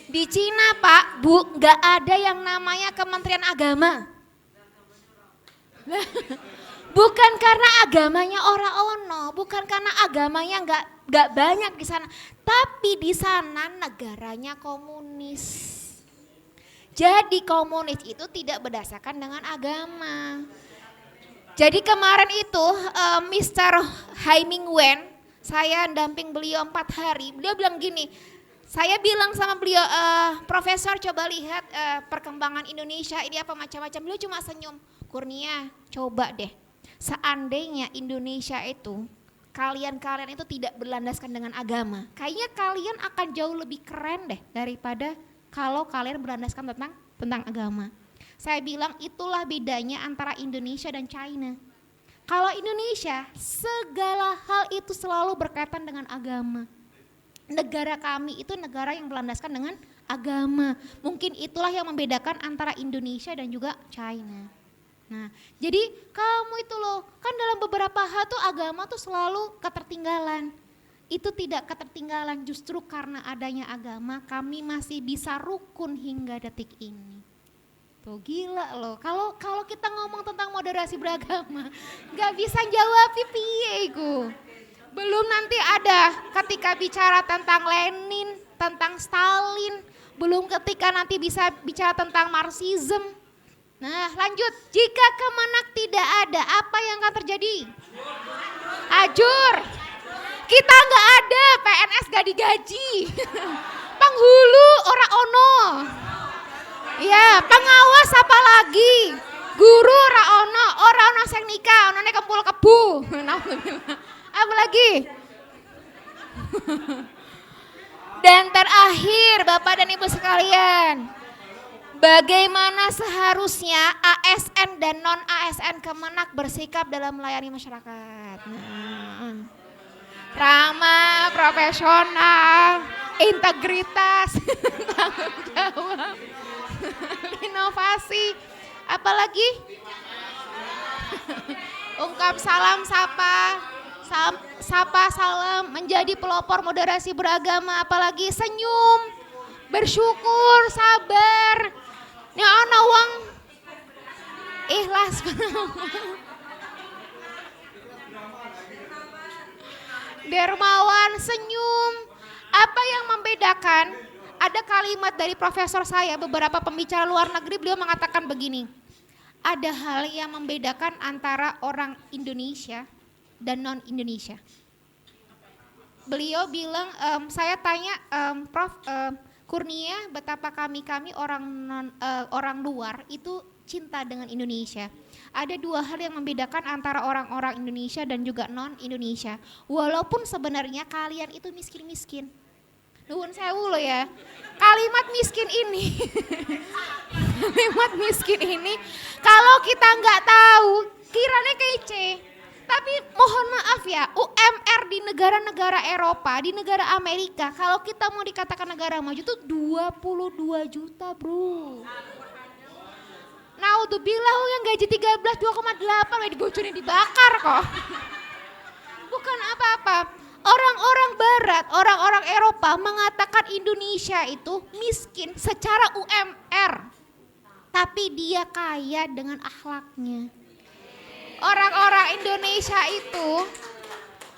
Di Cina Pak, Bu, gak ada yang namanya Kementerian Agama. Bukan karena agamanya orang ono, bukan karena agamanya gak banyak di sana. Tapi di sana negaranya komunis. Jadi komunis itu tidak berdasarkan dengan agama. Jadi kemarin itu Mr. Hemingway, saya damping beliau 4 hari, beliau bilang gini, saya bilang sama beliau, Profesor coba lihat perkembangan Indonesia ini apa macam-macam, beliau cuma senyum, Kurnia coba deh, seandainya Indonesia itu, kalian itu tidak berlandaskan dengan agama, kayaknya kalian akan jauh lebih keren deh daripada kalau kalian berlandaskan tentang agama. Saya bilang itulah bedanya antara Indonesia dan China. Kalau Indonesia, segala hal itu selalu berkaitan dengan agama. Negara kami itu negara yang berlandaskan dengan agama. Mungkin itulah yang membedakan antara Indonesia dan juga China. Nah, jadi kamu itu loh, kan dalam beberapa hal tuh agama tuh selalu ketertinggalan. itu tidak ketertinggalan, justru karena adanya agama kami masih bisa rukun hingga detik ini. Tuh gila loh, kalau kita ngomong tentang moderasi beragama gak bisa jawab piye iku. Belum nanti ada ketika bicara tentang Lenin, tentang Stalin, belum ketika nanti bisa bicara tentang Marxism. Nah lanjut, jika Kemenak tidak ada, apa yang akan terjadi? Ajur, kita nggak ada, PNS gak digaji, penghulu ora ono, ya pengawas apa lagi, guru ora ono sing nikah, onone kempul kebu, apa lagi? Dan terakhir Bapak dan Ibu sekalian, bagaimana seharusnya ASN dan non-ASN Kemenak bersikap dalam melayani masyarakat? Ramah, profesional, integritas, tanggung jawab, inovasi, apalagi? Ungkap salam sapa salam, menjadi pelopor moderasi beragama, apalagi senyum, bersyukur, sabar, ya ana wong ikhlas, dermawan, senyum. Apa yang membedakan? Ada kalimat dari profesor saya, beberapa pembicara luar negeri, beliau mengatakan begini, ada hal yang membedakan antara orang Indonesia dan non-Indonesia. Beliau bilang, saya tanya, Prof, Kurnia, betapa kami orang luar itu cinta dengan Indonesia. Ada dua hal yang membedakan antara orang-orang Indonesia dan juga non-Indonesia. Walaupun sebenarnya kalian itu miskin-miskin. Nuwun sewu loh ya. Kalimat miskin ini, kalau kita nggak tahu, kiranya kece. Tapi mohon maaf ya, UMR di negara-negara Eropa, di negara Amerika, kalau kita mau dikatakan negara maju itu 22 juta bro. Naudzubillah yang gaji 13 2,8 udah dibocorin dibakar kok. Bukan apa-apa. Orang-orang barat, orang-orang Eropa mengatakan Indonesia itu miskin secara UMR. Tapi dia kaya dengan akhlaknya. Orang-orang Indonesia itu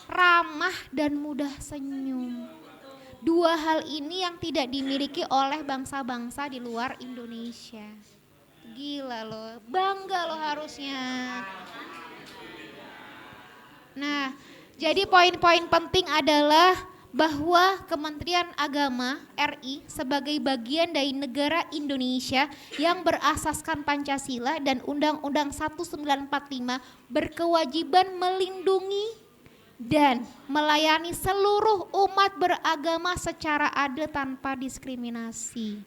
ramah dan mudah senyum. Dua hal ini yang tidak dimiliki oleh bangsa-bangsa di luar Indonesia. Gila loh, bangga loh harusnya. Nah, jadi poin-poin penting adalah bahwa Kementerian Agama RI sebagai bagian dari negara Indonesia yang berasaskan Pancasila dan Undang-Undang 1945 berkewajiban melindungi dan melayani seluruh umat beragama secara adil tanpa diskriminasi.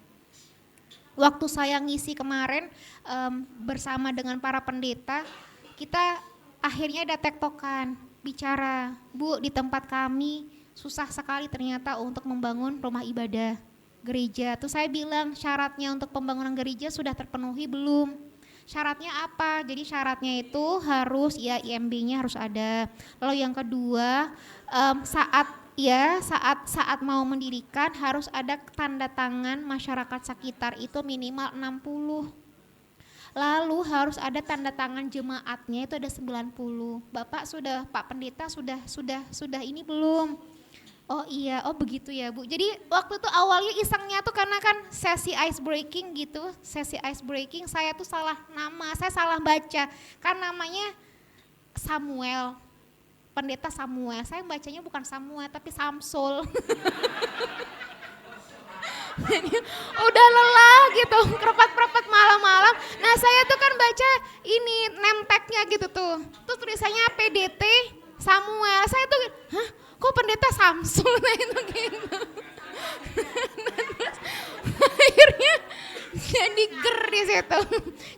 Waktu saya ngisi kemarin bersama dengan para pendeta, kita akhirnya ada tektokan, bicara, Bu, di tempat kami susah sekali ternyata untuk membangun rumah ibadah, gereja. Terus saya bilang syaratnya untuk pembangunan gereja sudah terpenuhi belum? Syaratnya apa? Jadi syaratnya itu harus ya IMB-nya harus ada. Lalu yang kedua, saat mau mendirikan harus ada tanda tangan masyarakat sekitar itu minimal 60. Lalu harus ada tanda tangan jemaatnya itu ada 90. Pak Pendeta sudah ini belum? Oh iya, oh begitu ya Bu. Jadi waktu itu awalnya isengnya tuh karena kan sesi ice breaking gitu, saya tuh salah nama, saya salah baca. Kan namanya Samuel, Pendeta Samuel, saya bacanya bukan Samuel tapi Samsul. Jadi udah lelah gitu, kerepet-kerepet malam-malam. Nah saya tuh kan baca ini name tag-nya gitu tuh tulisannya PDT Samuel. Saya tuh, hah kok Pendeta Samsul, nah itu gitu. Akhirnya jadi ger di situ.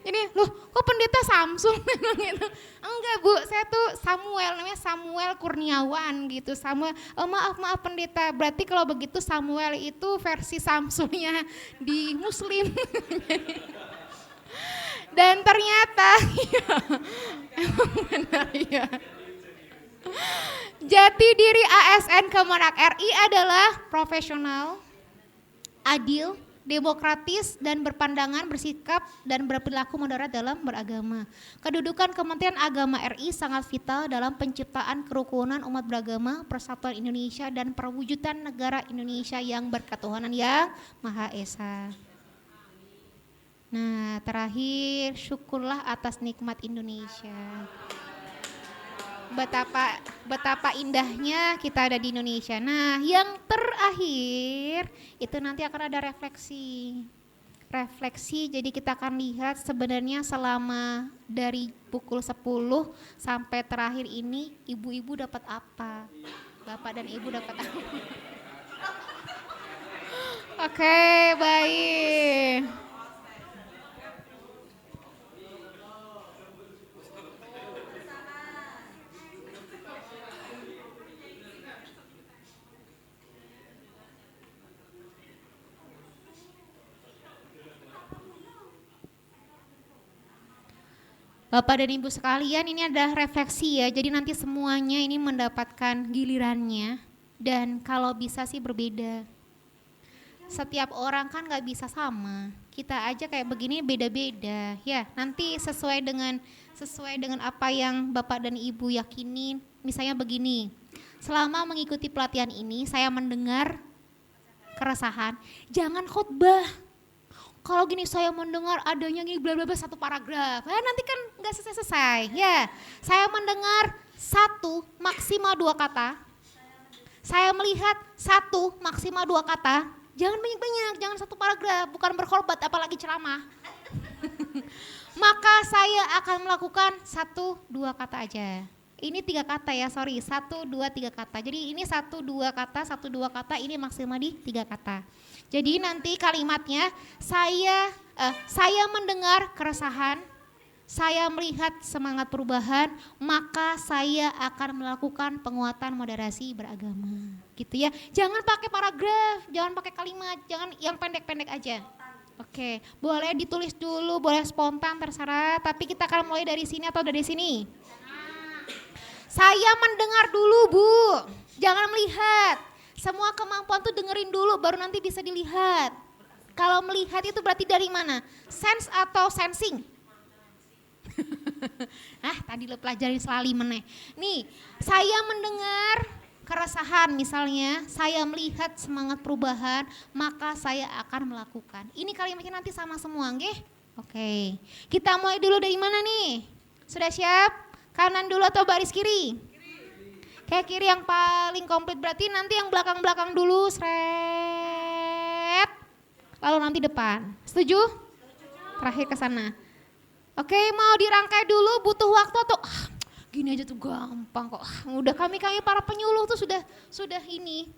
Jadi loh kok Pendeta Samsul gitu. Enggak Bu, saya tuh Samuel, namanya Samuel Kurniawan gitu. Samuel, maaf Pendeta, berarti kalau begitu Samuel itu versi Samsulnya di Muslim. Dan ternyata ya, emang benar ya. Jati diri ASN Kemenak RI adalah profesional, adil, demokratis, dan berpandangan, bersikap, dan berperilaku moderat dalam beragama. Kedudukan Kementerian Agama RI sangat vital dalam penciptaan kerukunan umat beragama, persatuan Indonesia, dan perwujudan negara Indonesia yang berketuhanan yang Maha Esa. Nah, terakhir, syukurlah atas nikmat Indonesia. Betapa indahnya kita ada di Indonesia. Nah, yang terakhir itu nanti akan ada refleksi. Jadi kita akan lihat sebenarnya selama dari pukul 10 sampai terakhir ini ibu-ibu dapat apa? Bapak dan ibu dapat apa? Oke, baik. Bapak dan Ibu sekalian, ini adalah refleksi ya, jadi nanti semuanya ini mendapatkan gilirannya dan kalau bisa sih berbeda. Setiap orang kan gak bisa sama, kita aja kayak begini beda-beda ya, nanti sesuai dengan apa yang Bapak dan Ibu yakinin. Misalnya begini, selama mengikuti pelatihan ini saya mendengar keresahan, jangan khotbah. Kalau gini saya mendengar adanya gini bla bla bla satu paragraf, nanti kan nggak selesai ya. Saya mendengar 1 maksimal 2 kata. Saya melihat 1 maksimal 2 kata. Jangan banyak-banyak, jangan satu paragraf, bukan berkhotbah apalagi ceramah. Maka saya akan melakukan 1-2 kata aja. Ini 3 kata ya, sorry, 1-2-3 kata. Jadi ini 1-2 kata, 1-2 kata, ini maksimal di 3 kata. Jadi nanti kalimatnya saya mendengar keresahan, saya melihat semangat perubahan, maka saya akan melakukan penguatan moderasi beragama. Gitu ya. Jangan pakai paragraf, jangan pakai kalimat, jangan yang pendek-pendek aja. Oke, boleh ditulis dulu, boleh spontan terserah, tapi kita akan mulai dari sini atau dari sini. Saya mendengar dulu, Bu. Jangan melihat. Semua kemampuan tuh dengerin dulu baru nanti bisa dilihat. Kalau melihat itu berarti dari mana? Sense atau sensing? Tadi lo pelajarin selali meneh. Nih, saya mendengar keresahan misalnya, saya melihat semangat perubahan, maka saya akan melakukan. Ini kalimatnya nanti sama semua, nggih? Oke. Kita mulai dulu dari mana nih? Sudah siap? Kanan dulu atau baris kiri? Kayak kiri yang paling komplit, berarti nanti yang belakang-belakang dulu, seret. Lalu nanti depan. Setuju? Terakhir ke sana. Oke, mau dirangkai dulu, butuh waktu atau gini aja tuh gampang kok. Udah kami para penyuluh tuh sudah ini.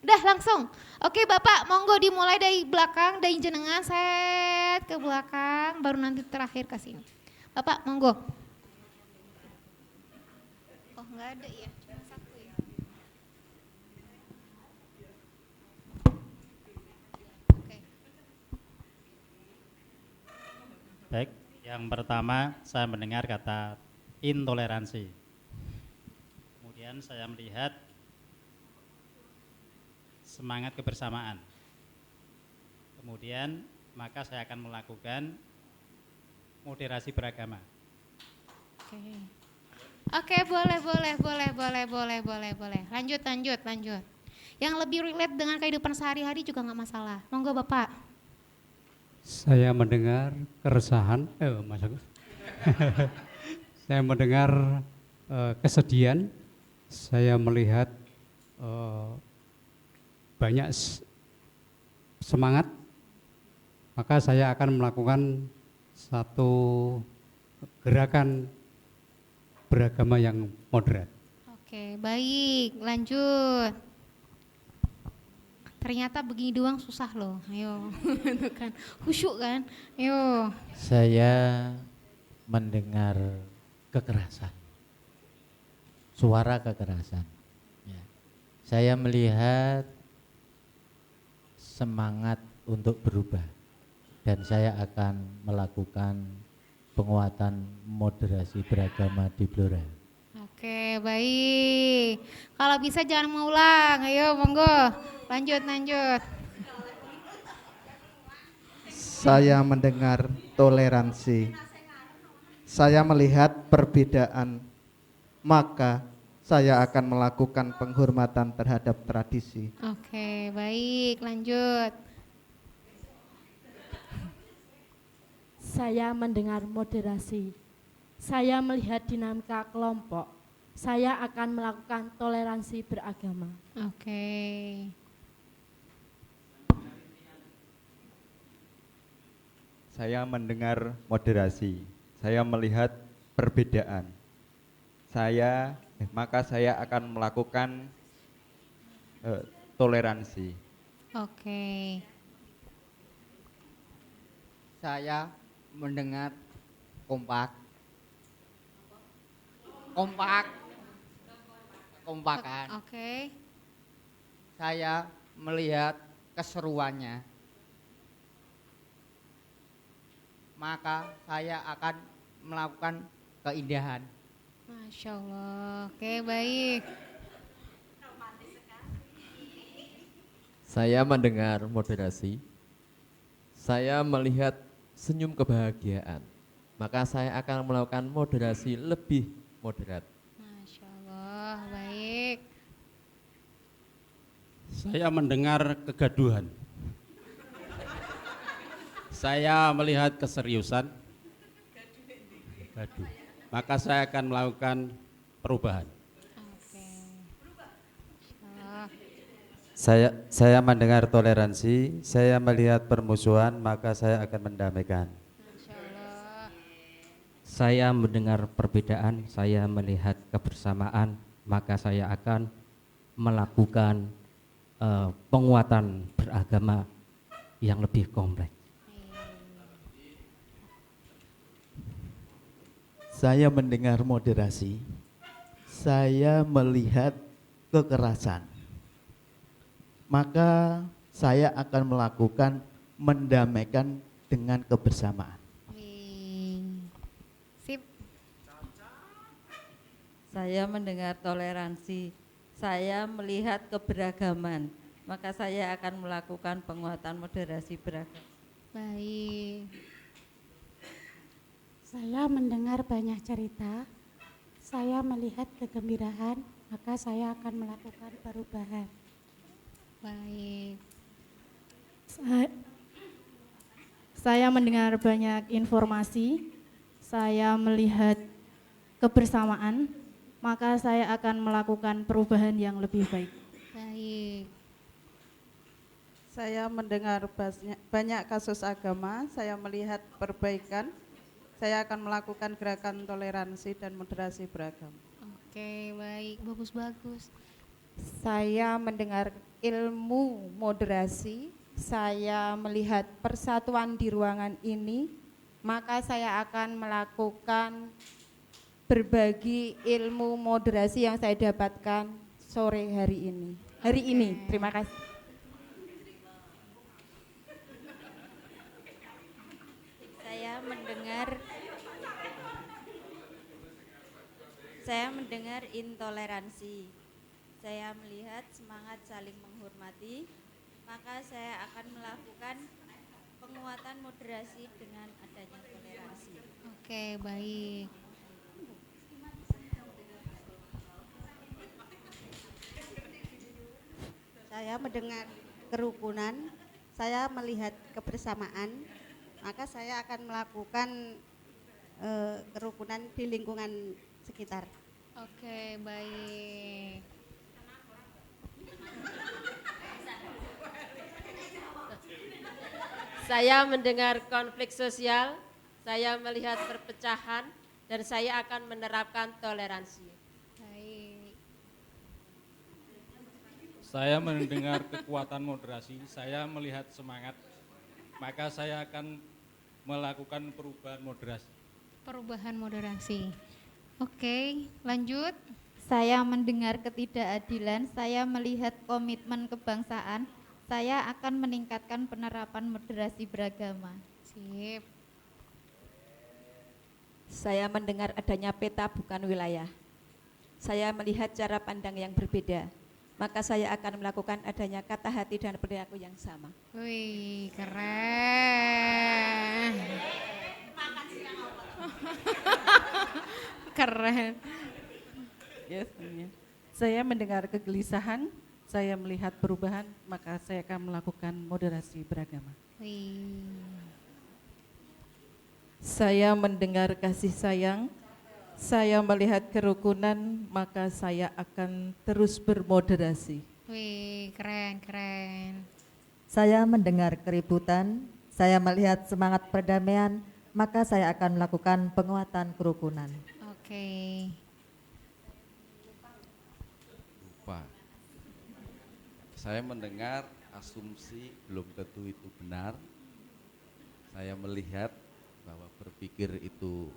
Udah langsung. Oke, Bapak, monggo dimulai dari belakang, dari jenengan set ke belakang, baru nanti terakhir ke sini. Bapak, monggo. Oh, enggak ada ya. Baik, yang pertama saya mendengar kata intoleransi. Kemudian saya melihat semangat kebersamaan. Kemudian maka saya akan melakukan moderasi beragama. Oke, boleh. Lanjut. Yang lebih relate dengan kehidupan sehari-hari juga nggak masalah. Monggo Bapak. Saya mendengar keresahan, saya mendengar kesedihan, saya melihat banyak semangat, maka saya akan melakukan satu gerakan beragama yang moderat. Oke, baik, lanjut. Ternyata begini doang susah loh, ayo, itu kan khusyuk kan, ayo. Saya mendengar kekerasan, suara kekerasan. Ya. Saya melihat semangat untuk berubah dan saya akan melakukan penguatan moderasi beragama di Blora. Oke, baik. Kalau bisa jangan mengulang. Ayo, monggo. Lanjut. Saya mendengar toleransi. Saya melihat perbedaan, maka saya akan melakukan penghormatan terhadap tradisi. Oke, baik. Lanjut. Saya mendengar moderasi. Saya melihat dinamika kelompok. Saya akan melakukan toleransi beragama. Oke. Saya mendengar moderasi. Saya melihat perbedaan. Maka saya akan melakukan toleransi. Oke. Saya mendengar kompakan. Oke. Saya melihat keseruannya. Maka saya akan melakukan keindahan. Masya Allah. Oke, baik. Saya mendengar moderasi. Saya melihat senyum kebahagiaan. Maka saya akan melakukan moderasi lebih moderat. Masya Allah, baik. Saya mendengar kegaduhan. Saya melihat keseriusan. Gaduh. Maka saya akan melakukan perubahan. Oke. Masya Saya mendengar toleransi, saya melihat permusuhan, maka saya akan mendamaikan. Allah. Saya mendengar perbedaan, saya melihat kebersamaan, maka saya akan melakukan penguatan beragama yang lebih kompleks. Saya mendengar moderasi. Saya melihat kekerasan. Maka saya akan melakukan mendamaikan dengan kebersamaan. Sip. Saya mendengar toleransi. Saya melihat keberagaman. Maka saya akan melakukan penguatan moderasi beragama. Baik. Saya mendengar banyak cerita. Saya melihat kegembiraan, maka saya akan melakukan perubahan. Baik. Saya mendengar banyak informasi, saya melihat kebersamaan, maka saya akan melakukan perubahan yang lebih baik. Baik. Saya mendengar banyak kasus agama, saya melihat perbaikan, saya akan melakukan gerakan toleransi dan moderasi beragama. Oke, baik. Bagus. Saya mendengar ilmu moderasi, saya melihat persatuan di ruangan ini, maka saya akan melakukan berbagi ilmu moderasi yang saya dapatkan sore hari ini. Terima kasih. Saya mendengar intoleransi. Saya melihat semangat saling menghormati, maka saya akan melakukan penguatan moderasi dengan adanya toleransi. Oke, baik. Saya mendengar kerukunan, saya melihat kebersamaan, maka saya akan melakukan kerukunan di lingkungan sekitar. Oke, baik. Saya mendengar konflik sosial, saya melihat perpecahan, dan saya akan menerapkan toleransi. Baik. Saya mendengar kekuatan moderasi, saya melihat semangat, maka saya akan melakukan perubahan moderasi. Perubahan moderasi. Oke, lanjut. Saya mendengar ketidakadilan, saya melihat komitmen kebangsaan, saya akan meningkatkan penerapan moderasi beragama. Sip. Saya mendengar adanya peta bukan wilayah. saya melihat cara pandang yang berbeda. Maka saya akan melakukan adanya kata hati dan perilaku yang sama. Wih, keren. Keren. Yes, saya mendengar kegelisahan, saya melihat perubahan, maka saya akan melakukan moderasi beragama. Wih. Saya mendengar kasih sayang, saya melihat kerukunan, maka saya akan terus bermoderasi. Wih, keren, keren. Saya mendengar keributan, saya melihat semangat perdamaian, maka saya akan melakukan penguatan kerukunan. Oke. Lupa. Saya mendengar asumsi belum tentu itu benar. Saya melihat bahwa berpikir itu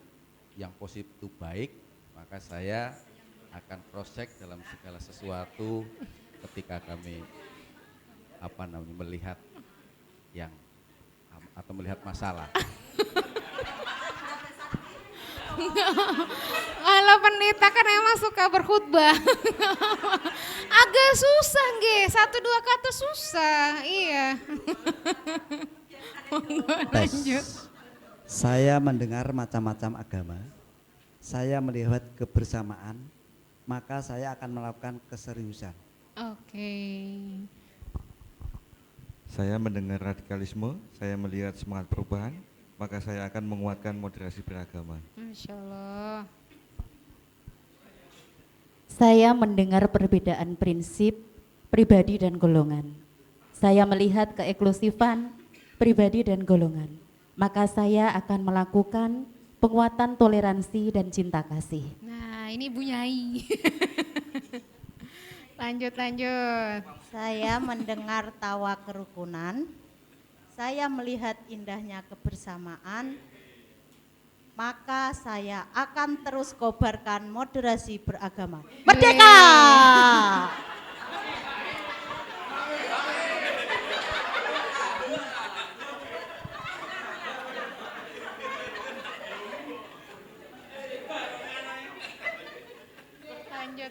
yang positif itu baik, maka saya akan cross check dalam segala sesuatu ketika kami melihat yang atau melihat masalah. Kalau pendeta kan emang suka berkhutbah. Agak susah nggih, 1-2 kata susah, iya. Lanjut. Saya mendengar macam-macam agama, saya melihat kebersamaan, maka saya akan melakukan keseriusan. Oke. Saya mendengar radikalisme, saya melihat semangat perubahan, maka saya akan menguatkan moderasi beragama. Masya Allah. Saya mendengar perbedaan prinsip, pribadi dan golongan. Saya melihat keeklusifan, pribadi dan golongan. Maka saya akan melakukan penguatan toleransi dan cinta kasih. Nah, ini Bu Nyai. Lanjut. Saya mendengar tawa kerukunan, saya melihat indahnya kebersamaan, maka saya akan terus kobarkan moderasi beragama. Merdeka!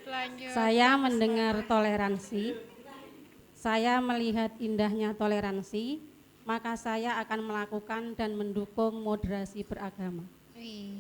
Lanjut. Saya mendengar toleransi, saya melihat indahnya toleransi, maka saya akan melakukan dan mendukung moderasi beragama. Wih.